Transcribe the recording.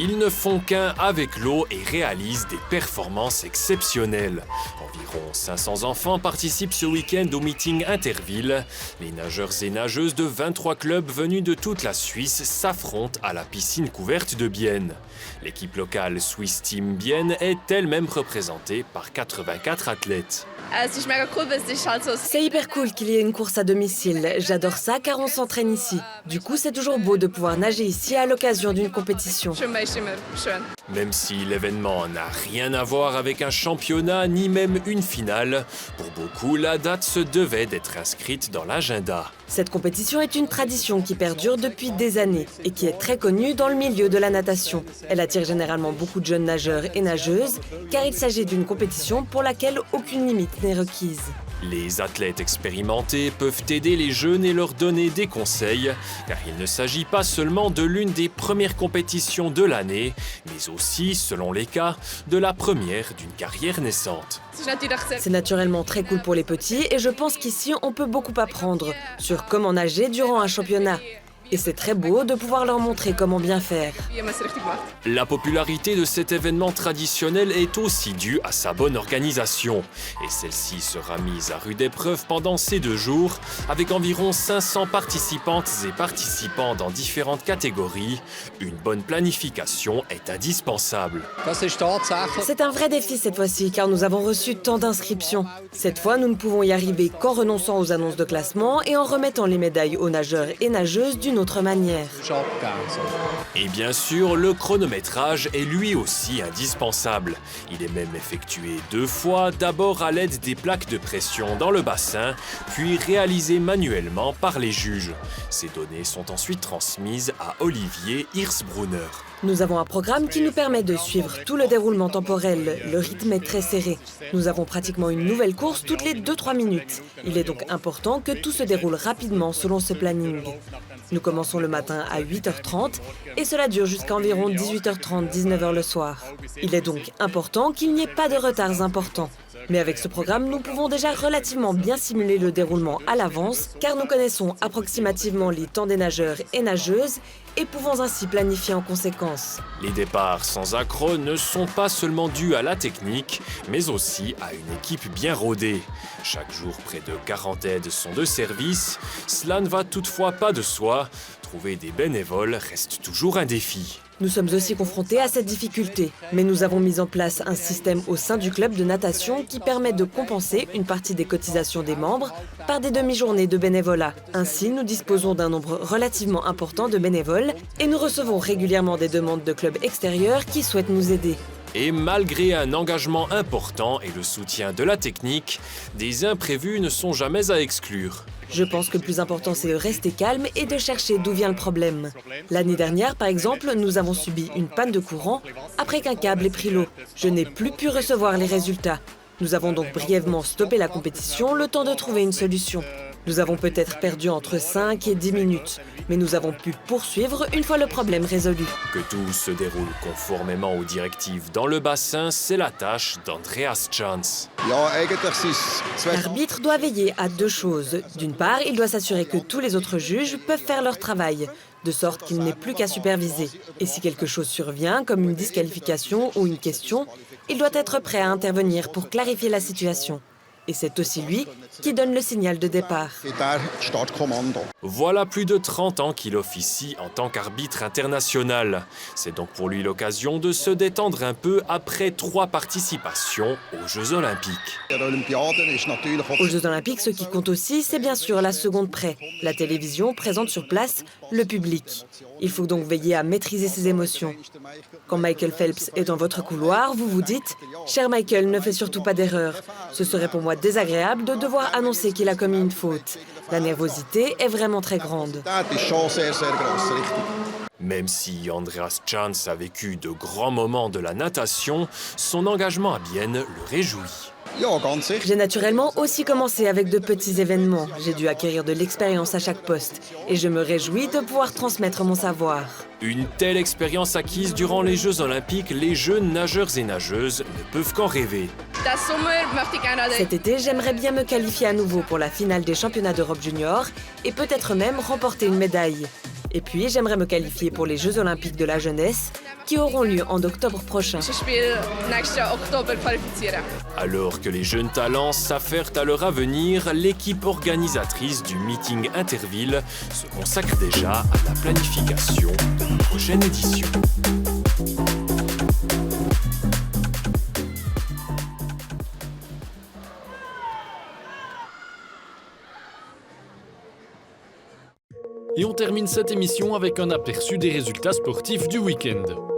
Ils ne font qu'un avec l'eau et réalisent des performances exceptionnelles. Environ 500 enfants participent ce week-end au meeting Interville. Les nageurs et nageuses de 23 clubs venus de toute la Suisse s'affrontent à la piscine couverte de Bienne. L'équipe locale Swiss Team Bienne est elle-même représentée par 84 athlètes. C'est hyper cool qu'il y ait une course à domicile. J'adore ça car on s'entraîne ici. Du coup, c'est toujours beau de pouvoir nager ici à l'occasion d'une compétition. Même si l'événement n'a rien à voir avec un championnat ni même une finale, pour beaucoup, la date se devait d'être inscrite dans l'agenda. Cette compétition est une tradition qui perdure depuis des années et qui est très connue dans le milieu de la natation. Elle attire généralement beaucoup de jeunes nageurs et nageuses car il s'agit d'une compétition pour laquelle aucune limite n'est requise. Les athlètes expérimentés peuvent aider les jeunes et leur donner des conseils, car il ne s'agit pas seulement de l'une des premières compétitions de l'année, mais aussi, selon les cas, de la première d'une carrière naissante. C'est naturellement très cool pour les petits et je pense qu'ici on peut beaucoup apprendre sur comment nager durant un championnat. Et c'est très beau de pouvoir leur montrer comment bien faire. La popularité de cet événement traditionnel est aussi due à sa bonne organisation. Et celle-ci sera mise à rude épreuve pendant ces 2 jours, avec environ 500 participantes et participants dans différentes catégories. Une bonne planification est indispensable. C'est un vrai défi cette fois-ci, car nous avons reçu tant d'inscriptions. Cette fois, nous ne pouvons y arriver qu'en renonçant aux annonces de classement et en remettant les médailles aux nageurs et nageuses d'une autre manière. Et bien sûr, le chronométrage est lui aussi indispensable. Il est même effectué 2 fois, d'abord à l'aide des plaques de pression dans le bassin, puis réalisé manuellement par les juges. Ces données sont ensuite transmises à Olivier Hirsbrunner. Nous avons un programme qui nous permet de suivre tout le déroulement temporel. Le rythme est très serré. Nous avons pratiquement une nouvelle course toutes les 2-3 minutes. Il est donc important que tout se déroule rapidement selon ce planning. Nous commençons le matin à 8h30 et cela dure jusqu'à environ 18h30, 19h le soir. Il est donc important qu'il n'y ait pas de retards importants. Mais avec ce programme, nous pouvons déjà relativement bien simuler le déroulement à l'avance car nous connaissons approximativement les temps des nageurs et nageuses et pouvons ainsi planifier en conséquence. Les départs sans accroc ne sont pas seulement dus à la technique, mais aussi à une équipe bien rodée. Chaque jour, près de 40 aides sont de service. Cela ne va toutefois pas de soi. Trouver des bénévoles reste toujours un défi. Nous sommes aussi confrontés à cette difficulté, mais nous avons mis en place un système au sein du club de natation qui permet de compenser une partie des cotisations des membres par des demi-journées de bénévolat. Ainsi, nous disposons d'un nombre relativement important de bénévoles et nous recevons régulièrement des demandes de clubs extérieurs qui souhaitent nous aider. Et malgré un engagement important et le soutien de la technique, des imprévus ne sont jamais à exclure. Je pense que le plus important, c'est de rester calme et de chercher d'où vient le problème. L'année dernière, par exemple, nous avons subi une panne de courant après qu'un câble ait pris l'eau. Je n'ai plus pu recevoir les résultats. Nous avons donc brièvement stoppé la compétition, le temps de trouver une solution. Nous avons peut-être perdu entre 5 et 10 minutes, mais nous avons pu poursuivre une fois le problème résolu. Que tout se déroule conformément aux directives dans le bassin, c'est la tâche d'Andreas Chance. L'arbitre doit veiller à 2 choses. D'une part, il doit s'assurer que tous les autres juges peuvent faire leur travail, de sorte qu'il n'est plus qu'à superviser. Et si quelque chose survient, comme une disqualification ou une question, il doit être prêt à intervenir pour clarifier la situation. Et c'est aussi lui qui donne le signal de départ. Voilà plus de 30 ans qu'il officie en tant qu'arbitre international. C'est donc pour lui l'occasion de se détendre un peu après 3 participations aux Jeux Olympiques. Aux Jeux Olympiques, ce qui compte aussi, c'est bien sûr la seconde près. La télévision présente sur place le public. Il faut donc veiller à maîtriser ses émotions. Quand Michael Phelps est dans votre couloir, vous vous dites « Cher Michael, ne fais surtout pas d'erreur. Ce serait pour moi désagréable de devoir annoncer qu'il a commis une faute. » La nervosité est vraiment très grande. Même si Andreas Chance a vécu de grands moments de la natation, son engagement à Bienne le réjouit. J'ai naturellement aussi commencé avec de petits événements. J'ai dû acquérir de l'expérience à chaque poste et je me réjouis de pouvoir transmettre mon savoir. Une telle expérience acquise durant les Jeux Olympiques, les jeunes nageurs et nageuses ne peuvent qu'en rêver. Cet été, j'aimerais bien me qualifier à nouveau pour la finale des championnats d'Europe junior et peut-être même remporter une médaille. Et puis, j'aimerais me qualifier pour les Jeux Olympiques de la jeunesse qui auront lieu en octobre prochain. Alors que les jeunes talents s'affairent à leur avenir, l'équipe organisatrice du meeting Interville se consacre déjà à la planification de la prochaine édition. Et on termine cette émission avec un aperçu des résultats sportifs du week-end.